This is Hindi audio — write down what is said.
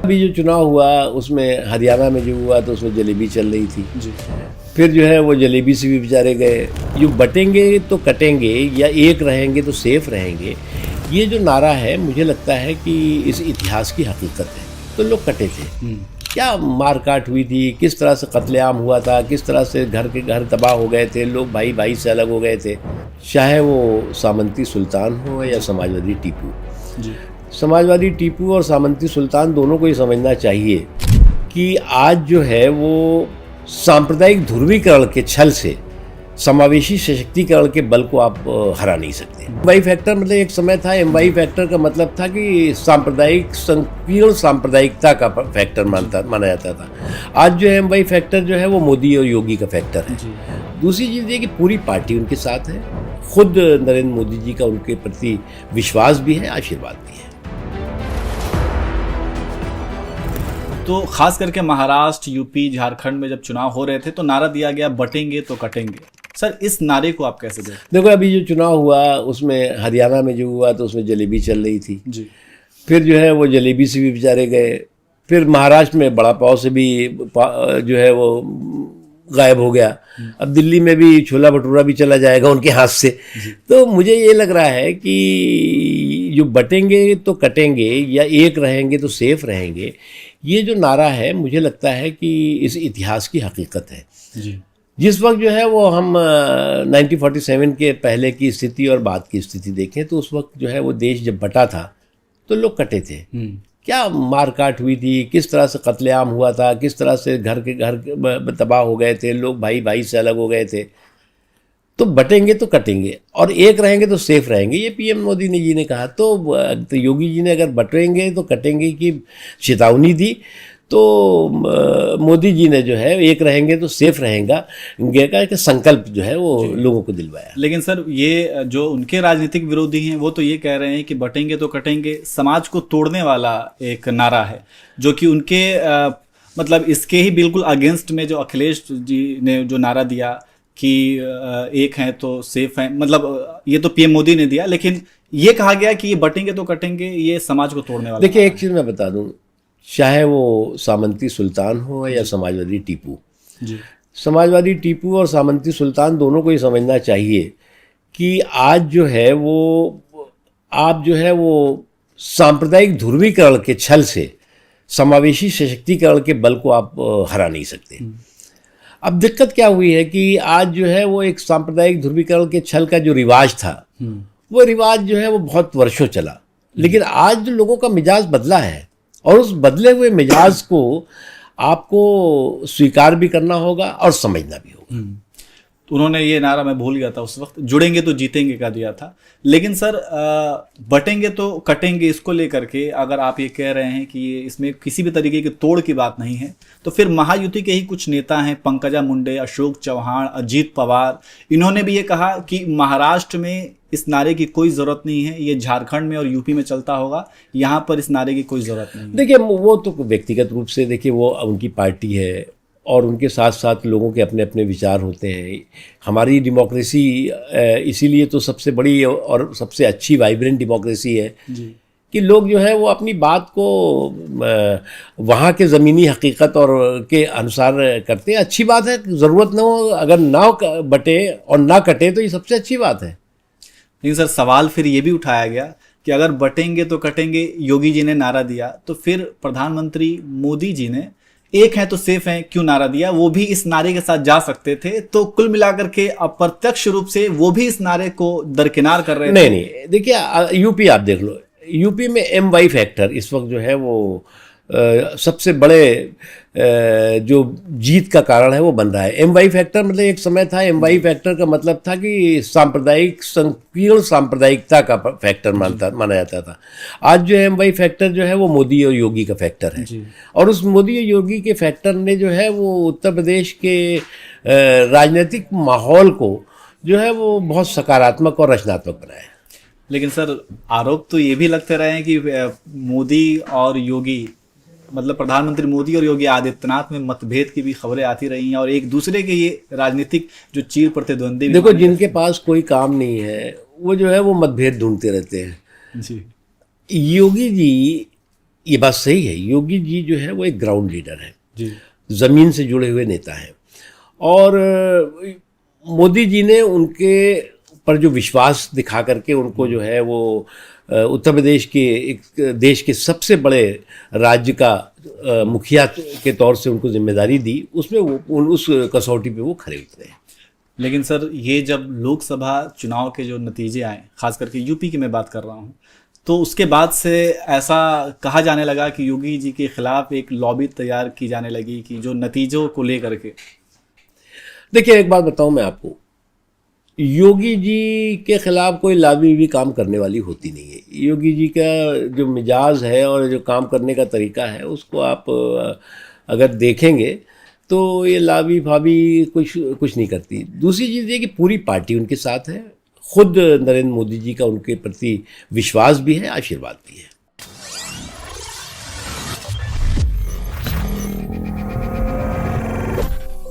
अभी जो चुनाव हुआ उसमें हरियाणा में जो हुआ तो उसमें जलेबी चल रही थी जी। फिर जो है वो जलेबी से भी बेचारे गए। जो बटेंगे तो कटेंगे या एक रहेंगे तो सेफ रहेंगे, ये जो नारा है मुझे लगता है कि इस इतिहास की हकीकत है। तो लोग कटे थे, क्या मारकाट हुई थी, किस तरह से कत्लेआम हुआ था, किस तरह से घर के घर तबाह हो गए थे, लोग भाई भाई से अलग हो गए थे। चाहे वो सामंती सुल्तान हो या समाजवादी टीपू। जी। समाजवादी टीपू और सामंती सुल्तान दोनों को ये समझना चाहिए कि आज जो है वो सांप्रदायिक ध्रुवीकरण के छल से समावेशी सशक्तिकरण के बल को आप हरा नहीं सकते। एमवाई फैक्टर मतलब एक समय था, एमवाई फैक्टर का मतलब था कि सांप्रदायिक संकीर्ण सांप्रदायिकता का फैक्टर माना जाता था। आज जो है एमवाई फैक्टर जो है वो मोदी और योगी का फैक्टर है। दूसरी चीज़ ये कि पूरी पार्टी उनके साथ है, खुद नरेंद्र मोदी जी का उनके प्रति विश्वास भी है, आशीर्वाद भी है। तो खास करके महाराष्ट्र, यूपी, झारखंड में जब चुनाव हो रहे थे तो नारा दिया गया बटेंगे तो कटेंगे। सर, इस नारे को आप कैसे देखते? देखो, अभी जो चुनाव हुआ उसमें हरियाणा में जो हुआ तो उसमें जलेबी चल रही थी जी। फिर जो है वो जलेबी से भी बेचारे गए। फिर महाराष्ट्र में बड़ा पाव से भी जो है वो गायब हो गया। अब दिल्ली में भी छोला भटूरा भी चला जाएगा उनके हाथ से। तो मुझे ये लग रहा है कि जो बटेंगे तो कटेंगे या एक रहेंगे तो सेफ रहेंगे, ये जो नारा है मुझे लगता है कि इस इतिहास की हकीकत है। जी। जिस वक्त जो है वो हम 1947 के पहले की स्थिति और बाद की स्थिति देखें तो उस वक्त जो है वो देश जब बटा था तो लोग कटे थे, क्या मारकाट हुई थी, किस तरह से कत्लेआम हुआ था, किस तरह से घर के घर तबाह हो गए थे, लोग भाई भाई से अलग हो गए थे। तो बटेंगे तो कटेंगे और एक रहेंगे तो सेफ रहेंगे, ये पीएम मोदी जी ने कहा। तो योगी जी ने अगर बटेंगे तो कटेंगे की चेतावनी दी, तो मोदी जी ने जो है एक रहेंगे तो सेफ रहेगा का संकल्प जो है वो लोगों को दिलवाया। लेकिन सर, ये जो उनके राजनीतिक विरोधी हैं वो तो ये कह रहे हैं कि बटेंगे तो कटेंगे समाज को तोड़ने वाला एक नारा है, जो कि उनके मतलब इसके ही बिल्कुल अगेंस्ट में जो अखिलेश जी ने जो नारा दिया कि एक हैं तो सेफ हैं, मतलब ये तो पीएम मोदी ने दिया, लेकिन ये कहा गया कि ये बटेंगे तो कटेंगे ये समाज को तोड़ने वाला। देखिए, एक चीज़ मैं बता दूं, चाहे वो सामंती सुल्तान हो या समाजवादी टीपू। जी। समाजवादी टीपू और सामंती सुल्तान दोनों को ये समझना चाहिए कि आज जो है वो आप जो है वो सांप्रदायिक ध्रुवीकरण के छल से समावेशी सशक्तिकरण के बल को आप हरा नहीं सकते। अब दिक्कत क्या हुई है कि आज जो है वो एक सांप्रदायिक ध्रुवीकरण के छल का जो रिवाज था वो रिवाज जो है वो बहुत वर्षों चला, लेकिन आज जो लोगों का मिजाज बदला है और उस बदले हुए मिजाज को आपको स्वीकार भी करना होगा और समझना भी होगा। तो उन्होंने ये नारा, मैं भूल गया था उस वक्त, जुड़ेंगे तो जीतेंगे का दिया था। लेकिन सर, बटेंगे तो कटेंगे इसको लेकर के अगर आप ये कह रहे हैं कि ये इसमें किसी भी तरीके की तोड़ की बात नहीं है, तो फिर महायुति के ही कुछ नेता हैं, पंकजा मुंडे, अशोक चौहान, अजीत पवार, इन्होंने भी ये कहा कि महाराष्ट्र में इस नारे की कोई ज़रूरत नहीं है, ये झारखंड में और यूपी में चलता होगा, यहाँ पर इस नारे की कोई ज़रूरत नहीं है। देखिए, वो तो व्यक्तिगत रूप से देखिए वो उनकी पार्टी है और उनके साथ साथ लोगों के अपने अपने विचार होते हैं। हमारी डेमोक्रेसी इसीलिए तो सबसे बड़ी और सबसे अच्छी वाइब्रेंट डेमोक्रेसी है जी। कि लोग जो है वो अपनी बात को वहाँ के ज़मीनी हकीकत और के अनुसार करते हैं। अच्छी बात है, ज़रूरत ना हो, अगर ना बटे और ना कटे तो ये सबसे अच्छी बात है। लेकिन सर, सवाल फिर ये भी उठाया गया कि अगर बटेंगे तो कटेंगे योगी जी ने नारा दिया, तो फिर प्रधानमंत्री मोदी जी ने एक है तो सेफ है क्यों नारा दिया? वो भी इस नारे के साथ जा सकते थे। तो कुल मिलाकर के अप्रत्यक्ष रूप से वो भी इस नारे को दरकिनार कर रहे थे। नहीं, देखिए यूपी आप देख लो, यूपी में एमवाई फैक्टर इस वक्त जो है वो सबसे बड़े जो जीत का कारण है वो बन रहा है। एमवाई फैक्टर मतलब एक समय था, एमवाई फैक्टर का मतलब था कि सांप्रदायिक संकीर्ण सांप्रदायिकता का फैक्टर माना जाता था। आज जो एमवाई फैक्टर जो है वो मोदी और योगी का फैक्टर है। और उस मोदी और योगी के फैक्टर ने जो है वो उत्तर प्रदेश के राजनीतिक माहौल को जो है वो बहुत सकारात्मक और रचनात्मक बनाया। लेकिन सर, आरोप तो ये भी लगते रहे हैं कि मोदी और योगी, मतलब प्रधानमंत्री मोदी और योगी आदित्यनाथ में मतभेद की भी खबरें आती रही हैं और एक दूसरे के ये राजनीतिक जो चीर प्रतिद्वंदी। देखो, जिनके पास कोई काम नहीं है वो जो है वो मतभेद ढूंढते रहते हैं। जी। योगी जी ये बात सही है, योगी जी जो है वो एक ग्राउंड लीडर है, जी ज़मीन से जुड़े हुए नेता हैं। और मोदी जी ने उनके पर जो विश्वास दिखा करके उनको जो है वो उत्तर प्रदेश के एक देश के सबसे बड़े राज्य का मुखिया के तौर से उनको जिम्मेदारी दी, उसमें वो उस कसौटी पे वो खरे उतरे हैं। लेकिन सर ये जब लोकसभा चुनाव के जो नतीजे आए, खास करके यूपी की मैं बात कर रहा हूँ, तो उसके बाद से ऐसा कहा जाने लगा कि योगी जी के खिलाफ एक लॉबी तैयार की जाने लगी कि जो नतीजों को लेकर के। देखिए एक बात बताऊं मैं आपको, योगी जी के खिलाफ कोई लॉबी भी काम करने वाली होती नहीं है। योगी जी का जो मिजाज है और जो काम करने का तरीका है उसको आप अगर देखेंगे तो ये लॉबी फाबी कुछ नहीं करती। दूसरी चीज़ ये कि पूरी पार्टी उनके साथ है, खुद नरेंद्र मोदी जी का उनके प्रति विश्वास भी है, आशीर्वाद भी है।